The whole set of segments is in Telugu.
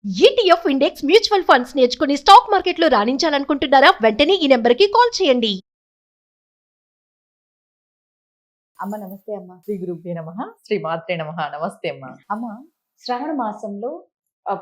ఈటీఎఫ్ ఇండెక్స్ మ్యూచువల్ ఫండ్స్ నేర్చుకుని స్టాక్ మార్కెట్లో రాణించాలనుకుంటున్నారా? వెంటనే ఈ నెంబర్కి కాల్ చేయండి. అమ్మ నమస్తే అమ్మ. శ్రీ గురుభ్యే నమః, శ్రీ మాత్రే నమః. నమస్తే అమ్మ. అమ్మ శ్రావణ మాసంలో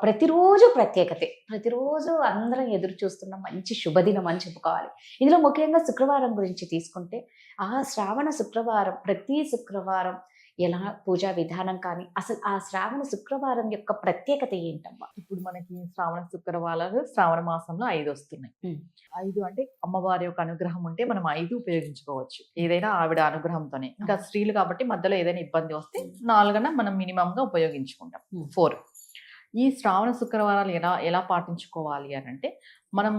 ప్రతిరోజు ప్రత్యేకతే. ప్రతిరోజు అందరం ఎదురు చూస్తున్న మంచి శుభదినం అని చెప్పుకోవాలి. ఇందులో ముఖ్యంగా శుక్రవారం గురించి తీసుకుంటే ఆ శ్రావణ శుక్రవారం ప్రతి శుక్రవారం ఎలా పూజా విధానం కానీ అసలు ఆ శ్రావణ శుక్రవారం యొక్క ప్రత్యేకత ఏంటమ్మా? ఇప్పుడు మనకి శ్రావణ శుక్రవారాలు శ్రావణ మాసంలో 5 వస్తున్నాయి. 5 అంటే అమ్మవారి యొక్క అనుగ్రహం ఉంటే మనం 5 ఉపయోగించుకోవచ్చు. ఏదైనా ఆవిడ అనుగ్రహంతోనే. ఇంకా స్త్రీలు కాబట్టి మధ్యలో ఏదైనా ఇబ్బంది వస్తే 4 మనం మినిమం గా ఉపయోగించుకుంటాం. 4 ఈ శ్రావణ శుక్రవారాలు ఎలా పాటించుకోవాలి అని అంటే, మనం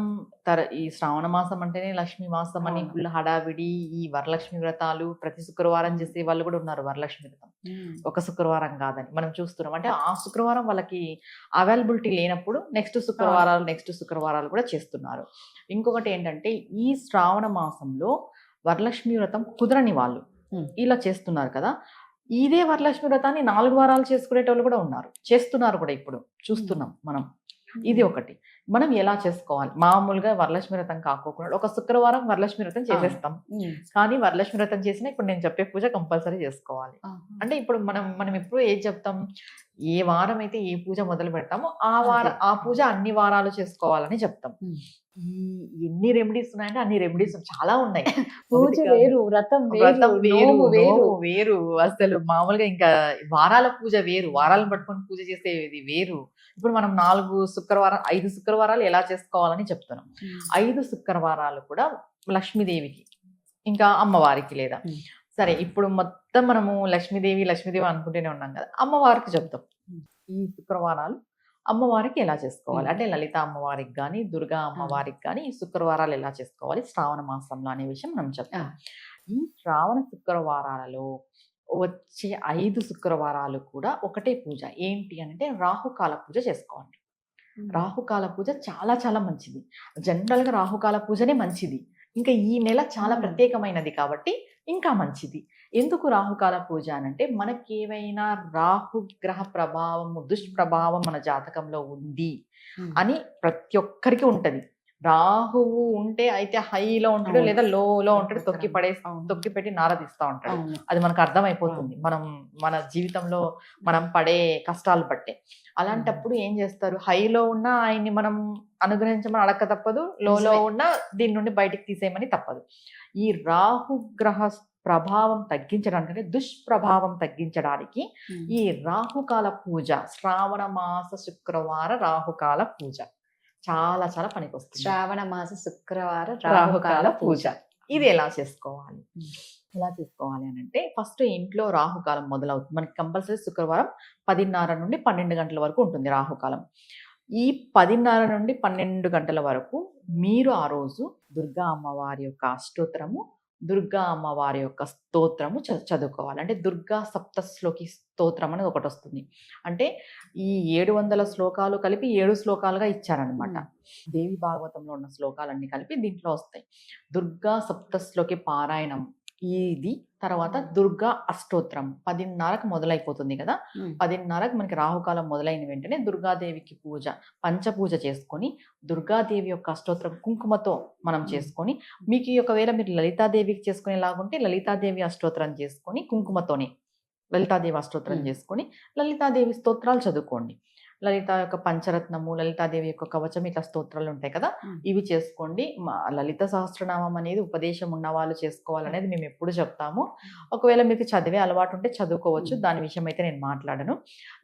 ఈ శ్రావణ మాసం అంటేనే లక్ష్మీ మాసం అని ఫుల్ హడావిడి, ఈ వరలక్ష్మి వ్రతాలు ప్రతి శుక్రవారం చేసే వాళ్ళు కూడా ఉన్నారు. వరలక్ష్మి వ్రతం ఒక శుక్రవారం కాదని మనం చూస్తున్నాం. అంటే ఆ శుక్రవారం వాళ్ళకి అవైలబిలిటీ లేనప్పుడు నెక్స్ట్ శుక్రవారాలు కూడా చేస్తున్నారు. ఇంకొకటి ఏంటంటే, ఈ శ్రావణ మాసంలో వరలక్ష్మి వ్రతం కుదరని వాళ్ళు ఇలా చేస్తున్నారు కదా. ఇదే వరలక్ష్మి వ్రతాన్ని 4 వారాలు చేసుకునేటోళ్ళు కూడా ఉన్నారు, చేస్తున్నారు కూడా, ఇప్పుడు చూస్తున్నాం మనం. ఇది ఒకటి. మనం ఎలా చేసుకోవాలి? మామూలుగా వరలక్ష్మి వ్రతం కాకోకుండా ఒక శుక్రవారం వరలక్ష్మి వ్రతం చేసేస్తాం. కానీ వరలక్ష్మి వ్రతం చేసినా ఇప్పుడు నేను చెప్పే పూజ కంపల్సరీ చేసుకోవాలి. అంటే ఇప్పుడు మనం ఎప్పుడు ఏది చెప్తాం, ఏ వారం అయితే ఏ పూజ మొదలు పెడతామో ఆ పూజ అన్ని వారాలు చేసుకోవాలని చెప్తాం. ఎన్ని రెమెడీస్ ఉన్నాయంటే అన్ని రెమెడీస్ చాలా ఉన్నాయి. పూజ వేరు, వ్రతం వేరు. అసలు మామూలుగా ఇంకా వారాల పూజ వేరు, వారాలను పట్టుకొని పూజ చేసేది వేరు. ఇప్పుడు మనం 5 శుక్రవారాలు ఎలా చేసుకోవాలని చెప్తున్నాం. 5 శుక్రవారాలు కూడా లక్ష్మీదేవికి, ఇంకా అమ్మవారికి లేదా సరే ఇప్పుడు మొత్తం మనము లక్ష్మీదేవి అనుకుంటూనే ఉన్నాం కదా, అమ్మవారికి చెప్తాం. ఈ శుక్రవారాలు అమ్మవారికి ఎలా చేసుకోవాలి అంటే, లలిత అమ్మవారికి కానీ దుర్గా అమ్మవారికి కానీ ఈ శుక్రవారాలు ఎలా చేసుకోవాలి శ్రావణ మాసంలో అనే విషయం మనం చెప్తాం. ఈ శ్రావణ శుక్రవారాలలో వచ్చే 5 శుక్రవారాలు కూడా ఒకటే పూజ. ఏంటి అంటే, రాహుకాల పూజ చేసుకోవాలి. రాహుకాల పూజ చాలా చాలా మంచిది. జనరల్గా రాహుకాల పూజనే మంచిది. ఇంకా ఈ నెల చాలా ప్రత్యేకమైనది కాబట్టి ఇంకా మంచిది. ఎందుకు రాహుకాల పూజ అనంటే, మనకేవైనా రాహుగ్రహ ప్రభావము, దుష్ప్రభావం మన జాతకంలో ఉంది అని ప్రతి ఒక్కరికి ఉంటది. రాహువు ఉంటే అయితే హైలో ఉంటాడు, లేదా లోలో ఉంటాడు, తొక్కి పెట్టి నారదిస్తా ఉంటాడు. అది మనకు అర్థమైపోతుంది మన జీవితంలో మనం పడే కష్టాలు బట్టే. అలాంటప్పుడు ఏం చేస్తారు, హైలో ఉన్న ఆయన్ని మనం అనుగ్రహించమని అడక్క తప్పదు, లోలో ఉన్న దీని నుండి బయటికి తీసేయమని తప్పదు. ఈ రాహుగ్రహ ప్రభావం తగ్గించడానికి, అంటే దుష్ప్రభావం తగ్గించడానికి ఈ రాహుకాల పూజ, శ్రావణ మాస శుక్రవార రాహుకాల పూజ చాలా చాలా పనికొస్తుంది. శ్రావణ మాస శుక్రవార రాహుకాల పూజ ఇది ఎలా చేసుకోవాలి అని అంటే, ఫస్ట్ ఇంట్లో రాహుకాలం మొదలవుతుంది మనకి. కంపల్సరీ శుక్రవారం 10:30 నుండి 12 గంటల వరకు ఉంటుంది రాహుకాలం. ఈ 10:30 నుండి 12 గంటల వరకు మీరు ఆ రోజు దుర్గా అమ్మవారి యొక్క అష్టోత్తరము, దుర్గా అమ్మవారి యొక్క స్తోత్రము చదువుకోవాలి. అంటే దుర్గా సప్తశ్లోకి స్తోత్రం అనేది ఒకటి వస్తుంది. అంటే ఈ 700 శ్లోకాలు కలిపి 7 శ్లోకాలుగా ఇచ్చారనమాట. దేవి భాగవతంలో ఉన్న శ్లోకాలన్నీ కలిపి దీంట్లో వస్తాయి. దుర్గా సప్తశ్లోకి పారాయణం ఇది. తర్వాత దుర్గా అష్టోత్తరం 10:30కు మొదలైపోతుంది కదా. 10:30కు మనకి రాహుకాలం మొదలైన వెంటనే దుర్గాదేవికి పూజ, పంచపూజ చేసుకొని దుర్గాదేవి యొక్క అష్టోత్తరం కుంకుమతో మనం చేసుకొని, మీకు ఒకవేళ మీరు లలితాదేవికి చేసుకునేలాగుంటే లలితాదేవి అష్టోత్తరం చేసుకొని కుంకుమతోనే లలితాదేవి అష్టోత్తరం చేసుకొని లలితాదేవి స్తోత్రాలు చదువుకోండి. లలిత యొక్క పంచరత్నము, లలితాదేవి యొక్క కవచం, ఇట్లా స్తోత్రాలు ఉంటాయి కదా, ఇవి చేసుకోండి. లలిత సహస్రనామం అనేది ఉపదేశం ఉన్న వాళ్ళు చేసుకోవాలనేది మేము ఎప్పుడు చెప్తాము. ఒకవేళ మీకు చదివే అలవాటు ఉంటే చదువుకోవచ్చు, దాని విషయం అయితే నేను మాట్లాడను.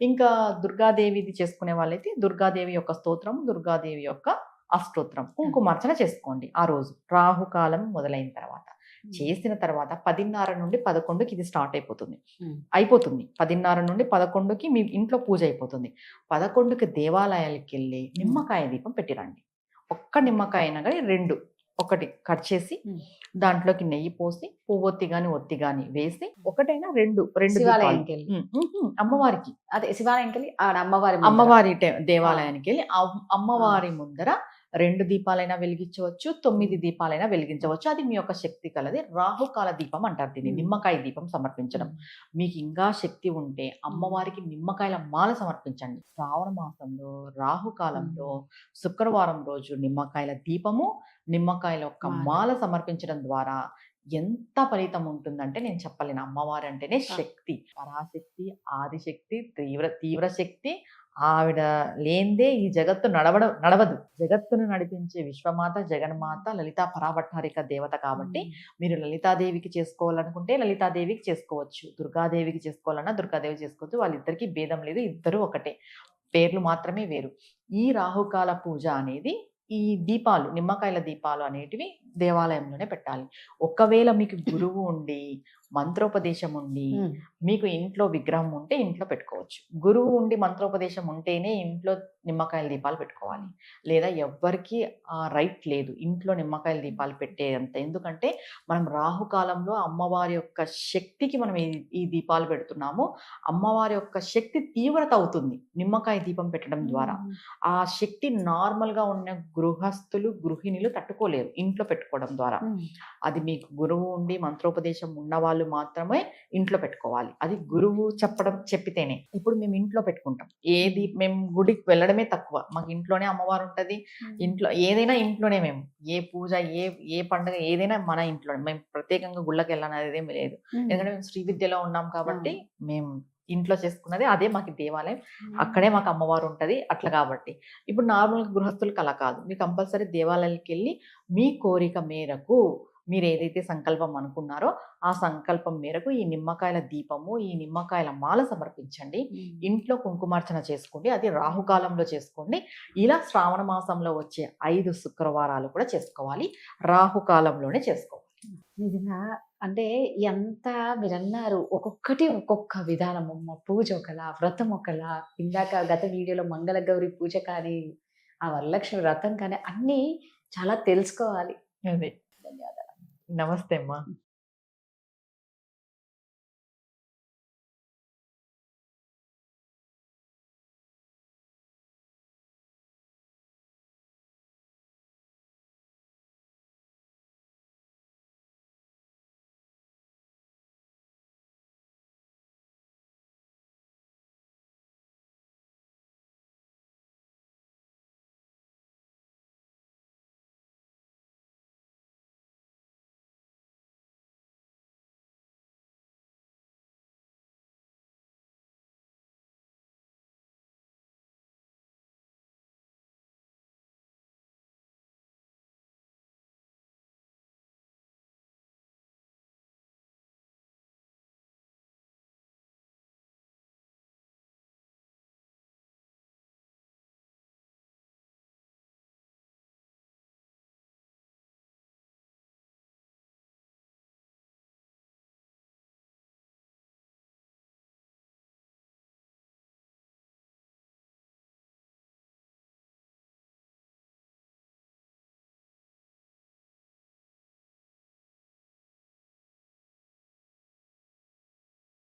ఇంకా దుర్గాదేవిది చేసుకునే వాళ్ళైతే దుర్గాదేవి యొక్క స్తోత్రం, దుర్గాదేవి యొక్క అష్టోత్తరం, కుంకుమార్చన చేసుకోండి ఆ రోజు రాహుకాలం మొదలైన తర్వాత. చేసిన తర్వాత 10:30 నుండి 11కి ఇది స్టార్ట్ అయిపోతుంది. 10:30 నుండి 11కి మీ ఇంట్లో పూజ అయిపోతుంది. 11కి దేవాలయాలకు వెళ్ళి నిమ్మకాయ దీపం పెట్టిరండి. ఒక్క నిమ్మకాయ అయినా కానీ 2 ఒకటి కట్ చేసి దాంట్లోకి నెయ్యి పోసి పువ్వొత్తి గాని ఒత్తి గాని వేసి, ఒకటైనా 2 శివాలయానికి వెళ్ళి అమ్మవారికి, అదే శివాలయానికి వెళ్ళి అమ్మవారి దేవాలయానికి వెళ్ళి అమ్మవారి ముందర 2 దీపాలైనా వెలిగించవచ్చు, 9 దీపాలైనా వెలిగించవచ్చు. అది మీ యొక్క శక్తి కలది. రాహుకాల దీపం అంటారు దీన్ని. నిమ్మకాయ దీపం సమర్పించడం. మీకు ఇంకా శక్తి ఉంటే అమ్మవారికి నిమ్మకాయల మాల సమర్పించండి. శ్రావణ మాసంలో రాహుకాలంలో శుక్రవారం రోజు నిమ్మకాయల దీపము, నిమ్మకాయల యొక్క మాల సమర్పించడం ద్వారా ఎంత ఫలితం ఉంటుందంటే నేను చెప్పలేను. అమ్మవారు అంటేనే శక్తి, పరాశక్తి, ఆదిశక్తి, తీవ్ర శక్తి. ఆవిడ లేందే ఈ జగత్తు నడవదు. జగత్తును నడిపించే విశ్వమాత, జగన్మాత, లలితా పరాభట్టారిక దేవత కాబట్టి మీరు లలితాదేవికి చేసుకోవాలనుకుంటే లలితాదేవికి చేసుకోవచ్చు, దుర్గాదేవికి చేసుకోవాలన్నా దుర్గాదేవి చేసుకోవచ్చు. వాళ్ళిద్దరికీ భేదం లేదు, ఇద్దరు ఒకటే, పేర్లు మాత్రమే వేరు. ఈ రాహుకాల పూజ అనేది, ఈ దీపాలు, నిమ్మకాయల దీపాలు అనేటివి దేవాలయంలోనే పెట్టాలి. ఒకవేళ మీకు గురువు ఉండి మంత్రోపదేశం ఉండి మీకు ఇంట్లో విగ్రహం ఉంటే ఇంట్లో పెట్టుకోవచ్చు. గురువు ఉండి మంత్రోపదేశం ఉంటేనే ఇంట్లో నిమ్మకాయల దీపాలు పెట్టుకోవాలి. లేదా ఎవ్వరికి రైట్ లేదు ఇంట్లో నిమ్మకాయల దీపాలు పెట్టేంత. ఎందుకంటే మనం రాహుకాలంలో అమ్మవారి యొక్క శక్తికి మనం ఈ దీపాలు పెడుతున్నాము. అమ్మవారి యొక్క శక్తి తీవ్రత అవుతుంది నిమ్మకాయ దీపం పెట్టడం ద్వారా. ఆ శక్తి నార్మల్గా ఉన్న గృహస్థులు, గృహిణులు తట్టుకోలేరు ఇంట్లో పెట్టుకోవడం ద్వారా. అది మీకు గురువు ఉండి మంత్రోపదేశం ఉన్నవాళ్ళు మాత్రమే ఇంట్లో పెట్టుకోవాలి. అది గురువు చెప్పితేనే. ఇప్పుడు మేము ఇంట్లో పెట్టుకుంటాం. మేము గుడికి వెళ్ళడమే తక్కువ, మాకు ఇంట్లోనే అమ్మవారు ఉంటది. ఇంట్లో ఏదైనా ఇంట్లోనే, మేము ఏ పూజ, ఏ పండుగ ఏదైనా మన ఇంట్లో. మేము ప్రత్యేకంగా గుళ్ళకి వెళ్ళాలనేది లేదు. ఎందుకంటే మేము శ్రీ విద్యలో ఉన్నాం కాబట్టి మేము ఇంట్లో చేసుకున్నది అదే మాకు దేవాలయం, అక్కడే మాకు అమ్మవారు ఉంటది. అట్లా కాబట్టి ఇప్పుడు నార్మల్ గృహస్థులకు అలా కాదు. మీరు కంపల్సరీ దేవాలయానికి వెళ్ళి మీ కోరిక మేరకు మీరు ఏదైతే సంకల్పం అనుకున్నారో ఆ సంకల్పం మేరకు ఈ నిమ్మకాయల దీపము, ఈ నిమ్మకాయల మాల సమర్పించండి. ఇంట్లో కుంకుమార్చన చేసుకోండి. అది రాహుకాలంలో చేసుకోండి. ఇలా శ్రావణ మాసంలో వచ్చే 5 శుక్రవారాలు కూడా చేసుకోవాలి. రాహుకాలంలోనే చేసుకోవాలి. నిజంగా అంటే ఎంత మీరన్నారు, ఒక్కొక్కటి ఒక్కొక్క విధానము. పూజ ఒకలా, వ్రతం ఒకలా. ఇందాక గత వీడియోలో మంగళగౌరి పూజ కానీ, ఆ వరలక్ష్మి వ్రతం కానీ అన్నీ చాలా తెలుసుకోవాలి. అదే. ధన్యవాదాలు. నమస్తే అమ్మా.